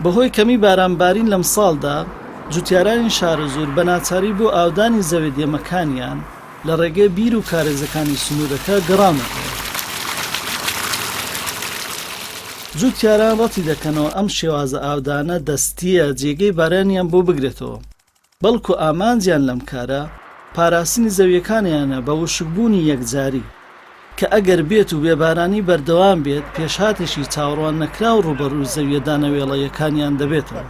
بەهۆی کەمی بارانبارین لەم ساڵدا جوتیارانی شارە زۆر بە ناچاری بۆ ئاودانی زەوێ دێمەکانیان لە ڕێگەی بیر و کارێزەکانی سنوورەکە گەڕامەوە. جوتیاران ڕەتی دەکەنەوە ئەم شێوازە ئاودانە دەستیە جێگەی بارانیان بۆ بگرێتەوە، بەڵکو ئامانجیان لەم کارە پاراستنی زەویەکانیانە بە وشکبوونی یەکجاری کە ئەگەر بێت و بێبارانی بەردەوام بێت پێشهاتێکی چاوەڕوان نەکرا و ڕوبەڕووی زەویە دانەوێڵەیەکانیان دەبێتەوە.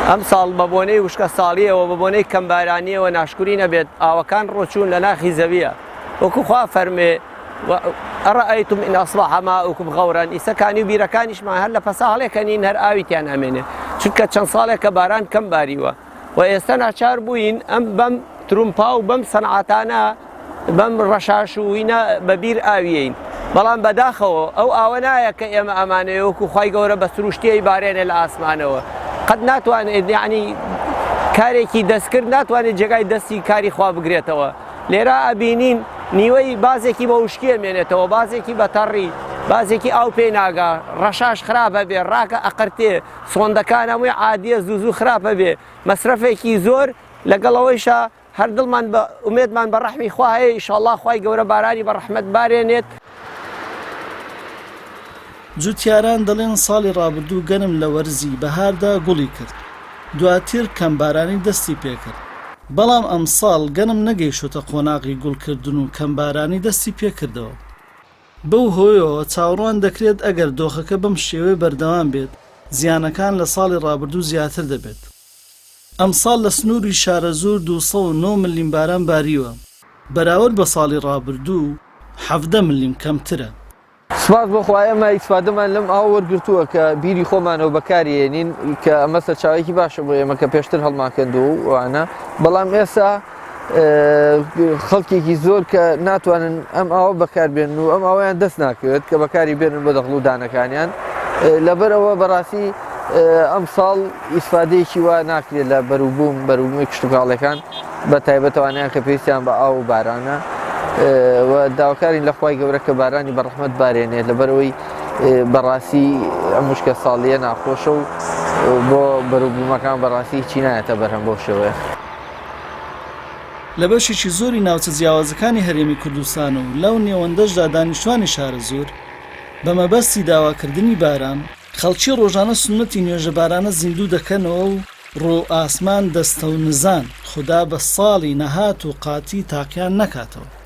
ئەم ساڵ بە بۆنەی وشکە ساڵیەوە بە بۆنەی کەمبارانیەوە ناشکوری نەبێت ئاوەکان ڕۆچوون لە ناخی زەویە وەکو خوا فەرمێ ئەڕەئەیتم ئین ئەصبح ماؤکم غەورەن ئیسەکانی و بیرەکانیشمان هەر لە پەساڵێکەنین هەر ئاویتیان ئەمێنێ چونکە چەند ساڵێکە باران کەم باریوە و ئێستا ناچار بووین ئەم بەم ترومپا و بەم سەنعاتانە بەم ڕەشاش و وینە بەبیر ئاویین بەڵام بەداخەوە ئەو ئاوە نایە کە ئێمە ئەمانەیە وەکو خوای گەورە بە سروشتیەی بارێنێ لە ئاسمانەوە قەت ناتوانێت یعنی کارێکی دەستکرد ناتوانێت جێگای دەستی کاری خوا بگرێتەوە. لێرە ئەبینین نیوەی بازێکی بە وشکیە مێنێتەوە، بازێکی بەتەڕی، بازێکی ئاو پێی ناگا، ڕەشاش خراپە بێ، ڕاکە ئەقرتێ، سۆندەکان هەمووی عادیە زوو خراپە بێ، مەسرەفێکی زۆر لەگەڵەوەیشە هەر دڵمان بە ئومێدمان بە ڕەحمی خوا هەیە ئینشاءڵڵا خوای گەورە بارانی بە ڕەحمەت بارێنێت. جوتیاران دەڵێن ساڵی ڕابردوو گەنم لە وەرزی بەهاردا گوڵی کرد، دواتر کەمبارانی دەستی پێکرد، بەڵام ئەم ساڵ گەنم نەگەیشتە قۆناغی گوڵکردن و کەمبارانی دەستی پێکردەوە. بەو هۆیەوە چاوەڕوان دەکرێت ئەگەر دۆخەکە بەم شێوەیە بەردەوام بێت زیانەکان لە ساڵی ڕابردوو زیاتر دەبێت. ئەم ساڵ لە سنووری شارە زۆر 209 ملیم باران باریوە، بەراورد بە ساڵی ڕابردوو 17 ملیم کەمترە. سپاس بۆ خوای ئەمە ئیسفادەمان لەم ئاو وەرگرتووە کە بیری خۆمانەوە بەکارهێنین کە ئەمە سەرچاوێکی باشە بۆ ئێمە کە پێشتر هەڵماکەندوو وانە، بەڵام ئێستا خەڵکێکی زۆر کە ناتوانن ئەم ئاوە بەکاربێن و ئەم ئاویان دەست ناکەوێت کە بەکاری بێنن بۆ دەخڵ و دانەکانیان، لەبەرەوە بەڕاستی ئەم ساڵ ئیسفادەیەکی وا ناکرێت لە بەروبوومی کشتتوکاڵەکان بە تایبەتەوانیان کە پێویستیان بە ئاو و بارانە و داواکارین لە خوای گەورە کە بارانی بە ڕەحمەت بارێنێت لەبەرەوەی بەڕاستی ئەم وشکە ساڵیە ناخۆشە و بۆ بەروبوومەکان بەڕاستی هیچی نایەتە بەرهەم بۆ شێوەیە. لە بەشێکی زۆری ناوچە جیاوازەکانی هەرێمی کوردستان و لەو نێوەندەشدا دانیشتوانی شارە زۆر بە مەبەستی داواکردنی باران خەڵکی ڕۆژانە سنەتی نوێژە بارانە زیندوو دەکەنەوە و ڕۆ ئاسمان دەستە و نزان خوددا بە ساڵی نەهات و قاتی تاقییان نەکاتەوە.